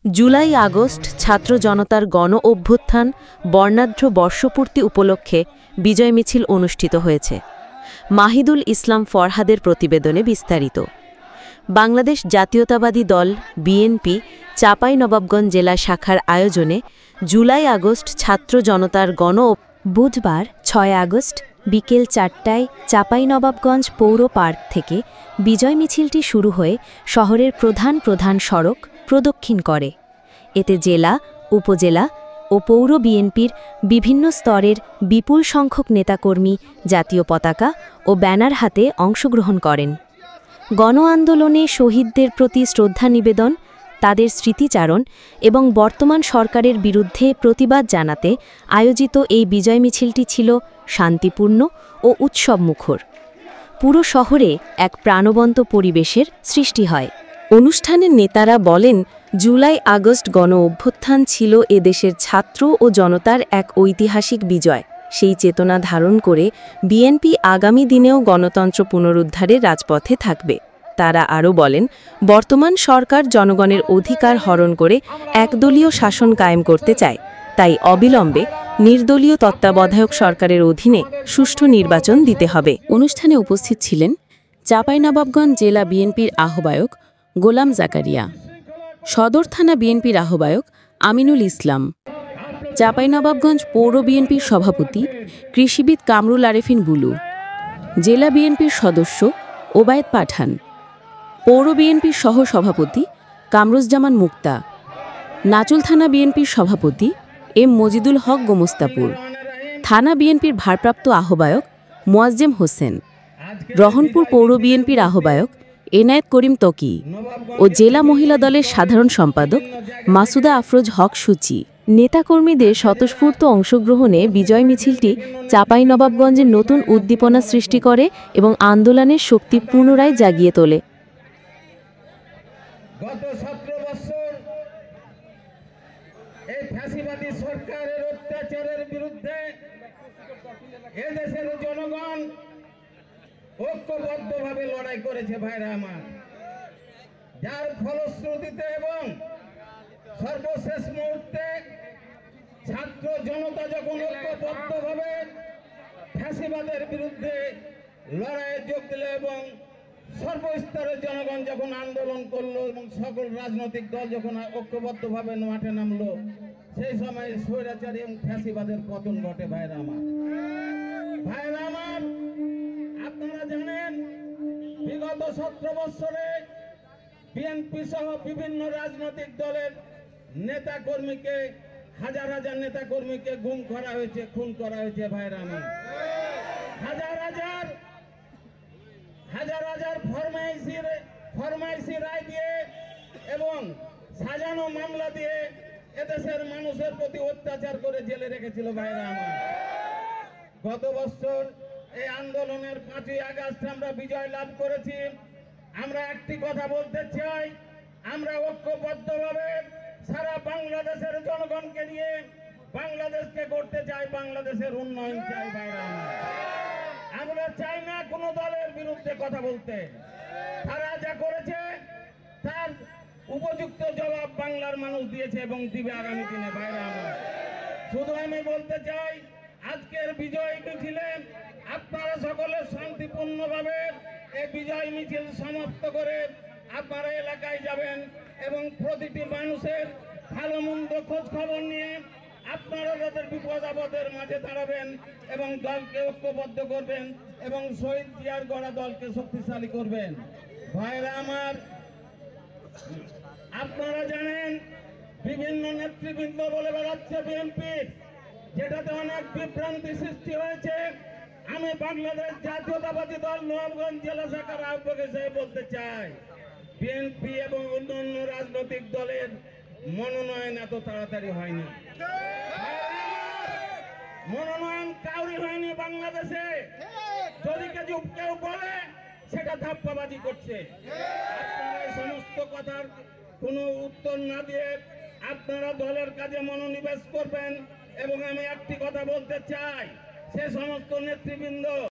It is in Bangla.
জুলাই আগস্ট ছাত্র জনতার গণ অভ্যুত্থান বর্ণাঢ্য বর্ষপূর্তি উপলক্ষে বিজয় মিছিল অনুষ্ঠিত হয়েছে। মাহিদুল ইসলাম ফরহাদের প্রতিবেদনে বিস্তারিত। বাংলাদেশ জাতীয়তাবাদী দল বিএনপি চাঁপাইনবাবগঞ্জ জেলা শাখার আয়োজনে জুলাই আগস্ট ছাত্র জনতার বুধবার ৬ আগস্ট বিকেল ৪টায় চাঁপাইনবাবগঞ্জ পৌর পার্ক থেকে বিজয় মিছিলটি শুরু হয়ে শহরের প্রধান সড়ক প্রদক্ষিণ করে। এতে জেলা, উপজেলা ও পৌর বিএনপির বিভিন্ন স্তরের বিপুল সংখ্যক নেতাকর্মী জাতীয় পতাকা ও ব্যানার হাতে অংশগ্রহণ করেন। গণ আন্দোলনে শহীদদের প্রতি শ্রদ্ধা নিবেদন, তাদের স্মৃতিচারণ এবং বর্তমান সরকারের বিরুদ্ধে প্রতিবাদ জানাতে আয়োজিত এই বিজয় মিছিলটি ছিল শান্তিপূর্ণ ও উৎসবমুখর। পুরো শহরে এক প্রাণবন্ত পরিবেশের সৃষ্টি হয়। অনুষ্ঠানের নেতারা বলেন, জুলাই আগস্ট গণ অভ্যুত্থান ছিল এদেশের ছাত্র ও জনতার এক ঐতিহাসিক বিজয়। সেই চেতনা ধারণ করে বিএনপি আগামী দিনেও গণতন্ত্র পুনরুদ্ধারে রাজপথে থাকবে। তারা আরও বলেন, বর্তমান সরকার জনগণের অধিকার হরণ করে একদলীয় শাসন কায়েম করতে চায়, তাই অবিলম্বে নির্দলীয় তত্ত্বাবধায়ক সরকারের অধীনে সুষ্ঠু নির্বাচন দিতে হবে। অনুষ্ঠানে উপস্থিত ছিলেন চাঁপাইনবাবগঞ্জ জেলা বিএনপির আহ্বায়ক গোলাম জাকারিয়া, সদর থানা বিএনপির আহ্বায়ক আমিনুল ইসলাম, চাঁপাইনবাবগঞ্জ পৌর বিএনপির সভাপতি কৃষিবিদ কামরুল আরেফিন বুলু, জেলা বিএনপির সদস্য ওবায়েদ পাঠান, পৌর বিএনপির সহ সভাপতি কামরুজ্জামান মুক্তা, নাচুল থানা বিএনপির সভাপতি এম মজিদুল হক গোমস্তাপুর, থানা বিএনপির ভারপ্রাপ্ত আহ্বায়ক মোয়াজ্জেম হোসেন, রহনপুর পৌর বিএনপির আহ্বায়ক এনায়েত করিম তকি ও জেলা মহিলা দলের সাধারণ সম্পাদক মাসুদা আফরোজ হক সূচি। নেতাকর্মীদের স্বতঃস্ফূর্ত অংশগ্রহণে বিজয় মিছিলটি চাঁপাইনবাবগঞ্জের নতুন উদ্দীপনা সৃষ্টি করে এবং আন্দোলনের শক্তি পুনরায় জাগিয়ে তোলে। গত 17 বছর এই ফ্যাসিবাদী সরকারের অত্যাচারের বিরুদ্ধে এদেশের জনগণ ঐক্যবদ্ধভাবে লড়াই করেছে ভাইরা আমার, যার ফলশ্রুতিতে এবং সর্বশেষ মুহূর্তে ছাত্র জনতা যখন ঐক্যবদ্ধভাবে ফ্যাসিবাদের বিরুদ্ধে লড়াইয়ে যোগ দিল এবং সর্বস্তরের জনগণ যখন আন্দোলন করলো এবং সকল রাজনৈতিক দল যখন ঐক্যবদ্ধভাবে মাঠে নামলো, সেই সময় স্বৈরাচারী এবং ফ্যাসিবাদের পতন ঘটে ভাইরা আমার। আপনারা জানেন, বিগত 17 বছরে বিএনপি সহ বিভিন্ন রাজনৈতিক দলের নেতাকর্মীকে, হাজার হাজার নেতাকর্মীকে গুম করা হয়েছে, খুন করা হয়েছে ভাইরা আমার। হাজার হাজার ফরমাইশি রায় দিয়ে এবং সাজানো মামলা দিয়ে এদেশের মানুষের প্রতি অত্যাচার করে জেলে রেখেছিল ভাইরা আমার। গত বছর এই আন্দোলনের 5ই আগস্ট আমরা বিজয় লাভ করেছি। আমরা একটি কথা বলতে চাই, আমরা ঐক্যবদ্ধভাবে সারা বাংলাদেশের জনগণকে নিয়ে বাংলাদেশকে করতে চাই, বাংলাদেশের উন্নয়ন চাই ভাইরা আমার। আমরা চাই না কোনো দলের বিরুদ্ধে কথা বলতে। তারা যা করেছে তার উপযুক্ত জবাব বাংলার মানুষ দিয়েছে এবং দিবে আগামী দিনে ভাইরা আমার। শুধু আমি বলতে চাই, আজকের বিজয় মিছিলে আপনারা সকলে শান্তিপূর্ণভাবে এই বিজয় মিছিল সমাপ্ত করে আপনারা এলাকায় যাবেন এবং প্রতিটি মানুষের ভালো মন্দ খোঁজ খবর নিয়ে আপনারা যাদের বিপদ আপদের মাঝে দাঁড়াবেন এবং দলকে ঐক্যবদ্ধ করবেন এবং শহীদ জিয়ার গড়া দলকে শক্তিশালী করবেন ভাইরা আমার। আপনারা জানেন, বিভিন্ন নেতৃবৃন্দ বলে বেড়াচ্ছে বিএনপির, যেটাতে অনেক বিভ্রান্তি সৃষ্টি হয়েছে। আমি বাংলাদেশ জাতীয়তাবাদী দল নবাবগঞ্জ জেলা শাখার আহ্বায়ক হিসেবে বলতে চাই, বিএনপি এবং অন্যান্য রাজনৈতিক দলের মনোনয়ন এত তাড়াতাড়ি হয়নি। মনোনয়ন কাউরি হয়নি বাংলাদেশে। যদি কেউ বলে সেটা ধাপ্পাবাজি করছে। আপনারা এই সমস্ত কথার কোনো উত্তর না দিয়ে আপনারা দলের কাজে মনোনিবেশ করবেন এবং আমি একটি কথা বলতে চাই, সে সমস্ত নেতৃবৃন্দ